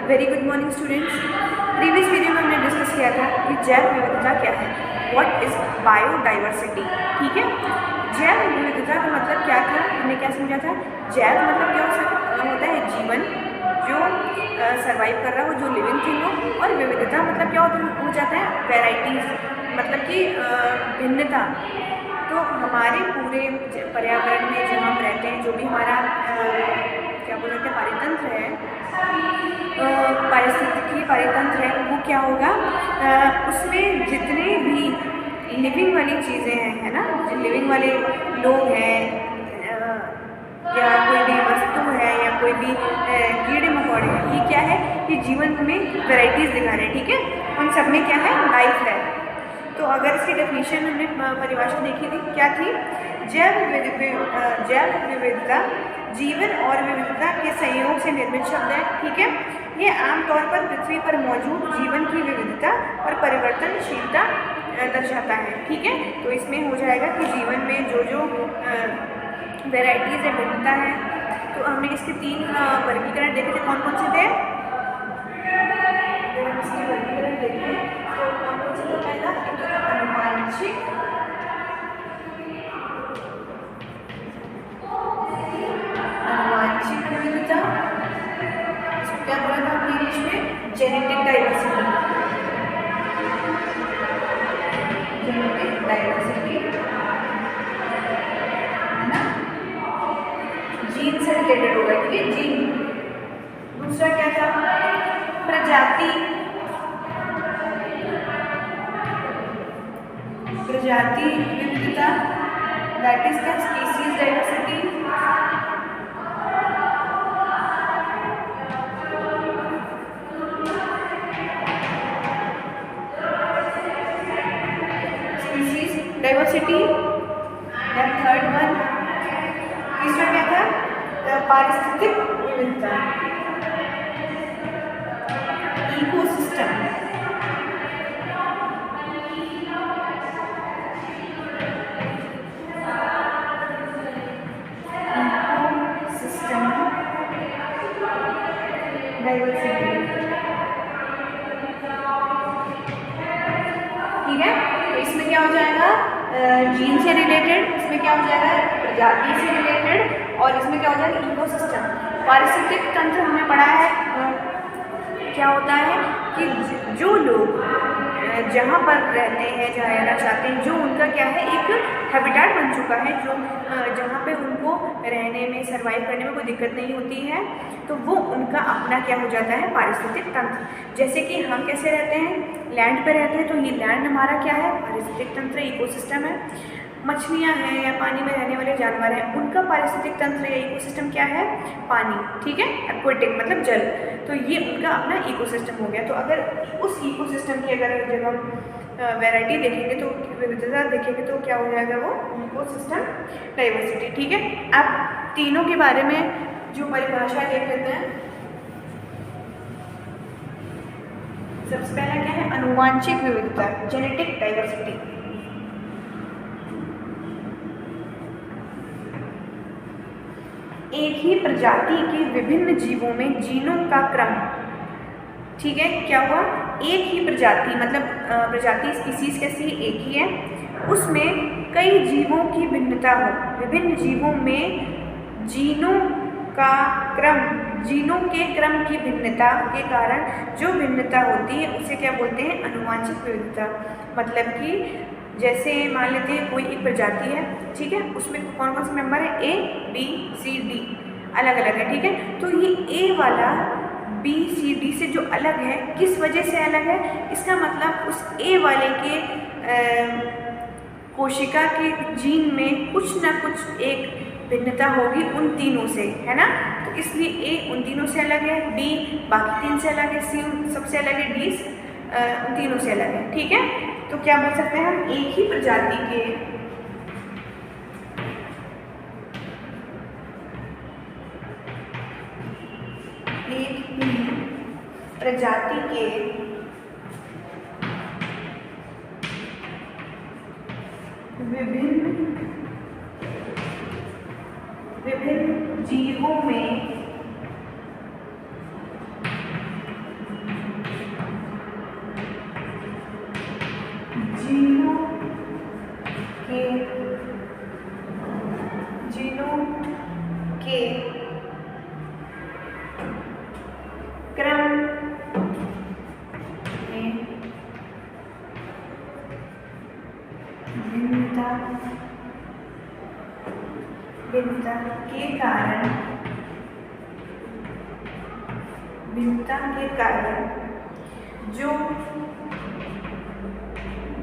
Very good morning students. Previous video में हमने discuss किया था कि जैव विविधता क्या है, व्हाट इज बायोडाइवर्सिटी। ठीक है, जैव विविधता का मतलब क्या था, हमने क्या समझा था। जैव मतलब क्या होता है, जीवन जो सर्वाइव कर रहा हो, जो लिविंग थिंग हो। और विविधता मतलब क्या हो जाता है, वेराइटीज, मतलब कि भिन्नता। तो हमारे पूरे पर्यावरण में जो हम रहते हैं, जो भी हमारा क्या बोल सकते हैं पारितंत्र है, पारिस्थितिकी परितंत्र है, वो क्या होगा, उसमें जितने भी लिविंग वाली चीज़ें हैं, है ना, जो लिविंग वाले लोग हैं या कोई भी वस्तु है या कोई भी कीड़े मकोड़े हैं, ये क्या है, ये जीवन में वैराइटीज़ दिखा रहे हैं। ठीक है, उन सब में क्या है, लाइफ है। तो अगर इसकी डेफिनेशन हमने परिभाषा देखी थी, क्या थी, जैव विविधता जीवन और विविधता के संयोग से निर्मित शब्द है। ठीक है, ये आमतौर पर पृथ्वी पर मौजूद जीवन की विविधता और परिवर्तनशीलता दर्शाता है। ठीक है, तो इसमें हो जाएगा कि जीवन में जो जो वेराइटीज़ है, भिन्नता है। तो हमने इसके 3 वर्गीकरण देखे थे, कौन कौन से थे, इसके वर्गीकरण देखे तो कौन कौन से थे। पहला आनुवांशिक, विविधता, इसको क्या बोला था हमने इंग्लिश में, जेनेटिक डाइवर्सिटी। जेनेटिक डाइवर्सिटी है ना, जीन से रिलेटेड होगा। ठीक है, जीन। दूसरा क्या था, प्रजाति, विविधता, that is the species diversity. Diversity, then third one, तीसरा क्या था, पारिस्थितिक विविधता, इकोसिस्टम। डाइवर्सिटी, ठीक है। तो इसमें क्या हो जाएगा, जीन से रिलेटेड, इसमें क्या हो जाएगा, प्रजाति से रिलेटेड, और इसमें क्या हो जाएगा, इकोसिस्टम। पारिस्थितिक तंत्र हमने पढ़ा है, क्या होता है कि जो लोग जहाँ पर रहते हैं, जहाँ रहना चाहते हैं, जो उनका क्या है, एक हैबिटेट बन चुका है, जो जहाँ पे उनको रहने में, सर्वाइव करने में कोई दिक्कत नहीं होती है, तो वो उनका अपना क्या हो जाता है, पारिस्थितिक तंत्र। जैसे कि हम कैसे रहते हैं, लैंड पे रहते हैं, तो ये लैंड हमारा क्या है, पारिस्थितिक तंत्र, इकोसिस्टम है। मछलियाँ हैं या पानी में रहने वाले जानवर हैं, उनका पारिस्थितिक तंत्र या इकोसिस्टम क्या है, पानी। ठीक है, एक्वेटिक मतलब जल, तो ये उनका अपना इकोसिस्टम हो गया। तो अगर उस इकोसिस्टम की अगर जब हम वैरायटी देखेंगे, तो विविधता देखेंगे, तो क्या हो जाएगा, वो इकोसिस्टम डाइवर्सिटी। ठीक है, अब तीनों के बारे में जो परिभाषा देख लेते हैं। सबसे पहला क्या है, आनुवांशिक विविधता, जेनेटिक डाइवर्सिटी। एक ही प्रजाति के विभिन्न जीवों में जीनों का क्रम। ठीक है, क्या हुआ, एक ही प्रजाति मतलब प्रजाति, स्पीसीज कैसी, एक ही है, उसमें कई जीवों की भिन्नता हो, विभिन्न जीवों में जीनों का क्रम, जीनों के क्रम की भिन्नता के कारण जो भिन्नता होती है, उसे क्या बोलते हैं, आनुवांशिक विविधता। मतलब कि जैसे मान लेते हैं कोई एक प्रजाति है, ठीक है, उसमें कौन कौन से मेंबर है, ए बी सी डी, अलग अलग है। ठीक है, तो ये ए वाला बी सी डी से जो अलग है, किस वजह से अलग है, इसका मतलब उस ए वाले के कोशिका के जीन में कुछ ना कुछ एक भिन्नता होगी उन तीनों से, है ना। तो इसलिए ए उन तीनों से अलग है, बी बाकी 3 से अलग है, सी सबसे अलग है, डी उन तीनों से अलग है। ठीक है, तो क्या बोल सकते हैं हम, एक ही प्रजाति के विभिन्न जीवों में क्रम में भिन्नता के कारण जो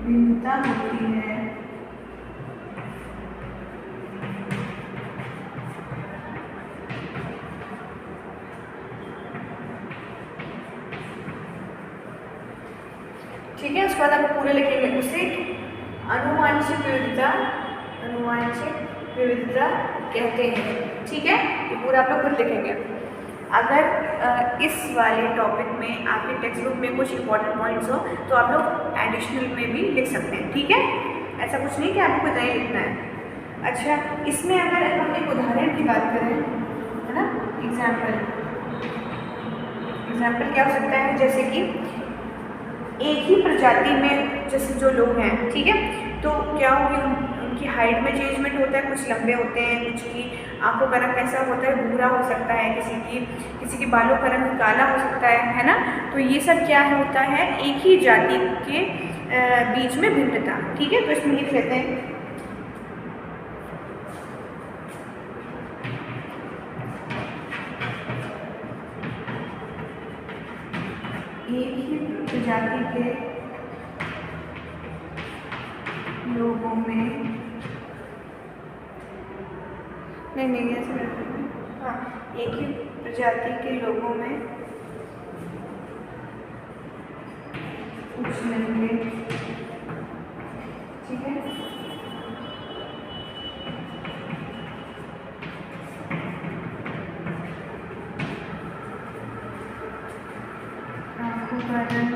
भिन्नता होती है ठीक है। उसके बाद आप पूरे लिखेंगे, उसे आनुवांशिक विविधता कहते हैं। ठीक है, ये पूरा आप लोग खुद लिखेंगे। अगर इस वाले टॉपिक में आपके टेक्स्ट बुक में कुछ इंपॉर्टेंट पॉइंट्स हो तो आप लोग एडिशनल में भी लिख सकते हैं। ठीक है, ऐसा कुछ नहीं कि आपको इतना ही लिखना है। अच्छा, इसमें अगर हम एक उदाहरण की बात करें, है ना, एग्जाम्पल क्या हो सकता है, जैसे कि एक ही प्रजाति में जैसे जो लोग हैं, ठीक है, तो क्या होगी, उनकी हाइट में चेंजमेंट होता है, कुछ लंबे होते हैं, कुछ की आंखों का रंग कैसा होता है, भूरा हो सकता है, किसी की बालों का रंग काला हो सकता है ना। तो ये सब क्या होता है, एक ही जाति के बीच में भिन्नता। ठीक है, तो इसमें लिख लेते हैं एक ही प्रजाति के लोगों में नहीं ऐसे, हाँ, एक ही प्रजाति के लोगों में कुछ लंबे, ठीक है, आंखों का रंग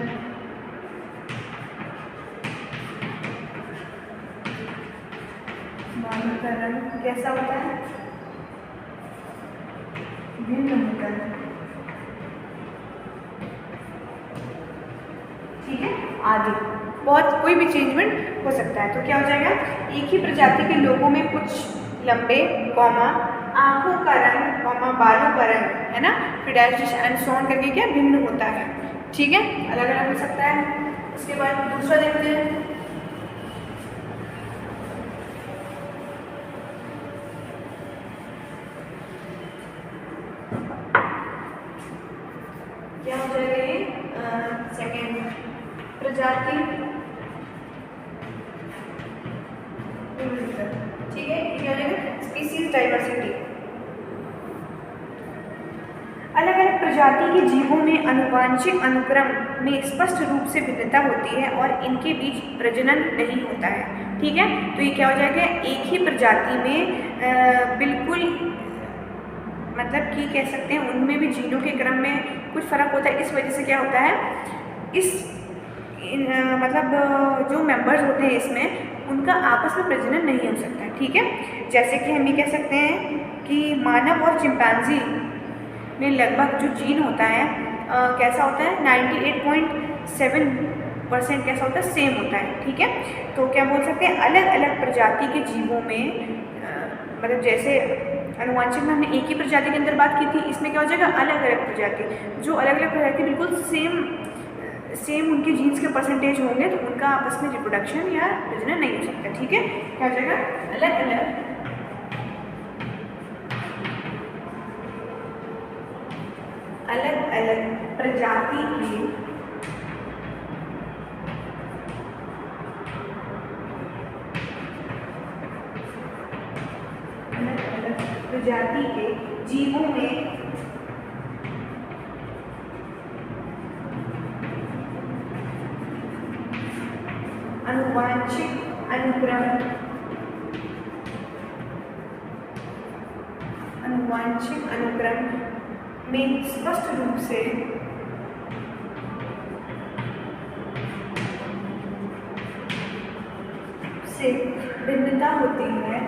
बालों का रंग कैसा होता है, भिन्न होता है। ठीक है, आदि बहुत कोई भी चेंजमेंट हो सकता है। तो क्या हो जाएगा, एक ही प्रजाति के लोगों में कुछ लंबे, कॉमा, आंखों का रंग, कॉमा, बालों का रंग, है ना, फिर डैश एंड सो ऑन करके क्या भिन्न होता है। ठीक है, अलग अलग हो सकता है। उसके बाद दूसरा देखते हैं, क्या हो जाएगा ये, सेकेंड प्रजाति विविधता। ठीक है, ये क्या हो जाएगा, स्पीसीज डाइवर्सिटी। अलग अलग प्रजाति के जीवों में आनुवांशिक अनुक्रम में स्पष्ट रूप से भिन्नता होती है और इनके बीच प्रजनन नहीं होता है। ठीक है, तो ये क्या हो जाएगा, एक ही प्रजाति में बिल्कुल मतलब कि कह सकते हैं उनमें भी जीनों के क्रम में कुछ फर्क होता है। इस वजह से क्या होता है, मतलब जो मेंबर्स होते हैं इसमें उनका आपस में प्रजनन नहीं हो सकता है। ठीक है, जैसे कि हम ये कह सकते हैं कि मानव और चिंपैंजी में लगभग जो जीन होता है कैसा होता है, 98.7% कैसा होता है, सेम होता है। ठीक है, तो क्या बोल सकते हैं, अलग अलग प्रजाति के जीवों में मतलब जैसे आनुवांशिक में हमने एक ही प्रजाति के अंदर बात की थी, इसमें क्या हो जाएगा, अलग अलग प्रजाति, जो अलग अलग प्रजाति बिल्कुल सेम उनके जीन्स के परसेंटेज होंगे तो उनका आपस में रिप्रोडक्शन या प्रजनन नहीं हो सकता। ठीक है, क्या हो जाएगा, अलग अलग प्रजाति के प्रजाति के जीवों में आनुवांशिक अनुक्रम में स्पष्ट रूप से भिन्नता होती है,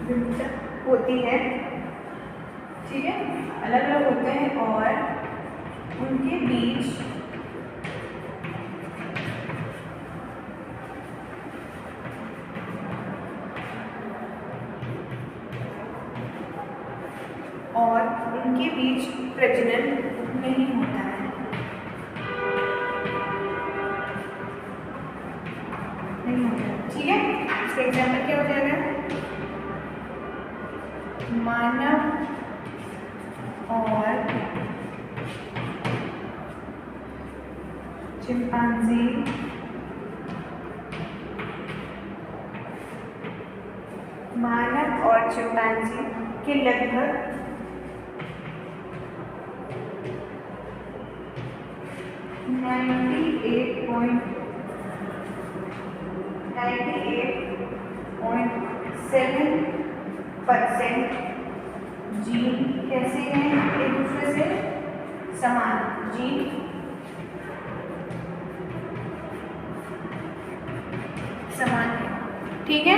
भिन्नता होती है। ठीक है, अलग अलग होते हैं और उनके बीच और उनके बीच प्रजनन नहीं होता है। नहीं होता है, ठीक है। इसका एग्जाम्पल क्या हो जाएगा? मानव और चिंपांजी के लगभग 98.7% जीन कैसे हैं एक दूसरे से समान, जीन समान है, ठीक है।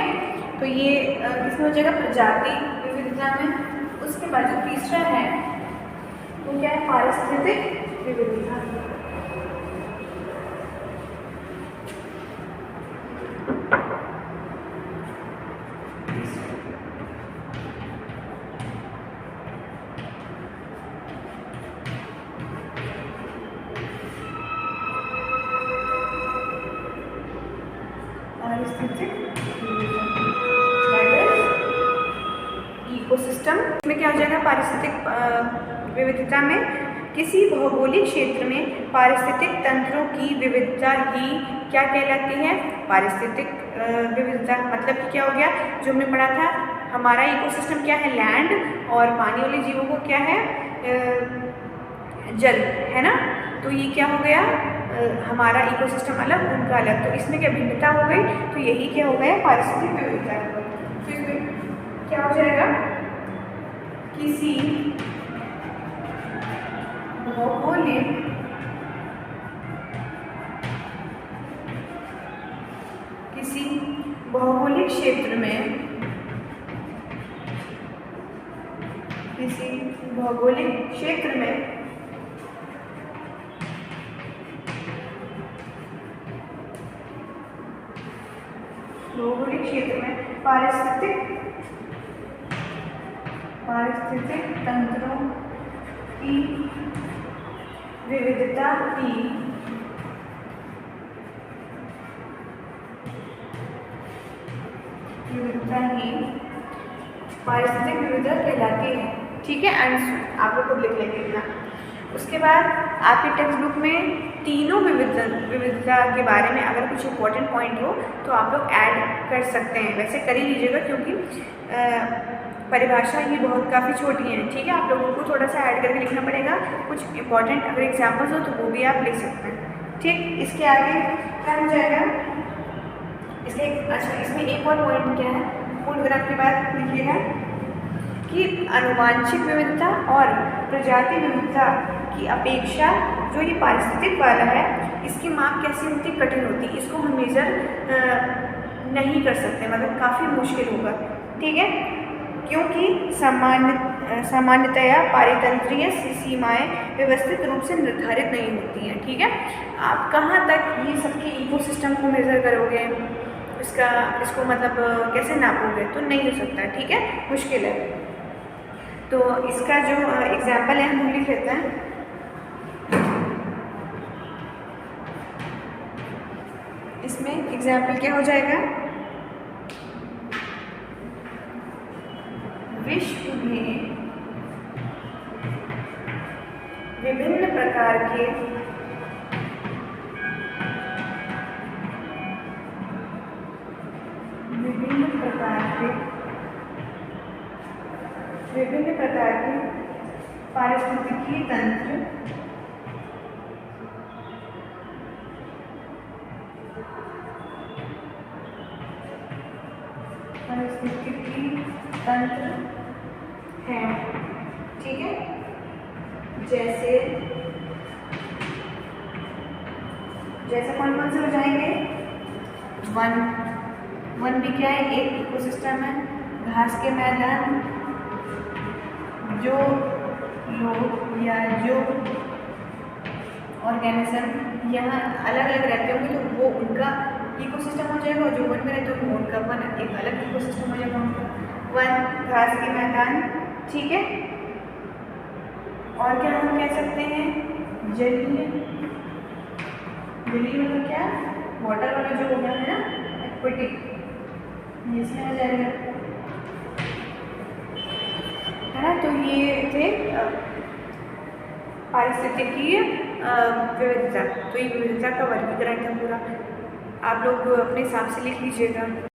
तो ये किसमें हो जाएगा? प्रजाति विविधता में। उसके बाद जो तीसरा है वो क्या है? पारिस्थितिक विविधता। इकोसिस्टम में क्या हो जाएगा? पारिस्थितिक विविधता में किसी भौगोलिक क्षेत्र में पारिस्थितिक तंत्रों की विविधता ही क्या कहलाती है? पारिस्थितिक विविधता। मतलब कि क्या हो गया? जो हमने पढ़ा था, हमारा इकोसिस्टम क्या है? लैंड, और पानी वाले जीवों को क्या है? जल, है ना। तो ये क्या हो गया? हमारा इकोसिस्टम अलग, उनका अलग। तो इसमें क्या भिन्नता हो गई? तो यही क्या हो गया? पारिस्थितिक विविधता। तो इसमें क्या हो जाएगा? किसी भौगोलिक क्षेत्र में पारिस्थितिक तंत्रों की विविधता ही पारिस्थितिक विविधता कहलाती है, ठीक है। एंड आप लोग खुद लिख लेंगे इतना। उसके बाद आपके टेक्स्ट बुक में तीनों विविधता के बारे में अगर कुछ इंपॉर्टेंट पॉइंट हो तो आप लोग ऐड कर सकते हैं। वैसे कर ही लीजिएगा क्योंकि परिभाषा ये काफ़ी छोटी है, ठीक है। आप लोगों को थोड़ा सा ऐड करके लिखना पड़ेगा। कुछ इंपॉर्टेंट अगर एग्जाम्पल्स हो तो वो भी आप लिख सकते हैं, ठीक। इसके आगे क्या हो जाएगा? इसमें एक और पॉइंट क्या है? पूर्णग्राफ के बाद लिखिएगा कि अनुवांशिक विविधता और प्रजाति विविधता की अपेक्षा जो ये पारिस्थितिक वाला है, इसकी माप कैसी होती? कठिन होती। इसको हम मेजर नहीं कर सकते, मतलब काफ़ी मुश्किल होगा, ठीक है। क्योंकि सामान्यतया पारितंत्रीय सीमाएं व्यवस्थित रूप से निर्धारित नहीं होती हैं, ठीक है। आप कहाँ तक ये सबके इकोसिस्टम को मेजर करोगे? इसको मतलब कैसे नापोगे? तो नहीं हो सकता, ठीक है, मुश्किल है। तो इसका जो एग्जाम्पल है हम लिख लेते हैं। इसमें एग्जाम्पल क्या हो जाएगा? विश्व में विभिन्न प्रकार के पारिस्थितिकी तंत्र हैं, ठीक है। जैसे कौन कौन से हो जाएंगे? वन भी क्या है? एक इकोसिस्टम है। घास के मैदान, जो लोग या जो ऑर्गेनिज्म यहाँ अलग अलग रहते होंगे तो वो उनका इकोसिस्टम हो जाएगा, और जो वन में रहते होंगे उनका एक अलग इकोसिस्टम हो जाएगा उनका। वन, घास के मैदान, ठीक है। और क्या हम कह सकते हैं, जलीय। जलीय मतलब क्या, वाटर वाला जो हो गया है ना, एक्वेटिक, इसमें आ जाएगा, है ना। तो ये थे पारिस्थितिकीय विविधता। तो ये विविधता का वर्गीकरण था पूरा, आप लोग अपने हिसाब से लिख लीजिएगा।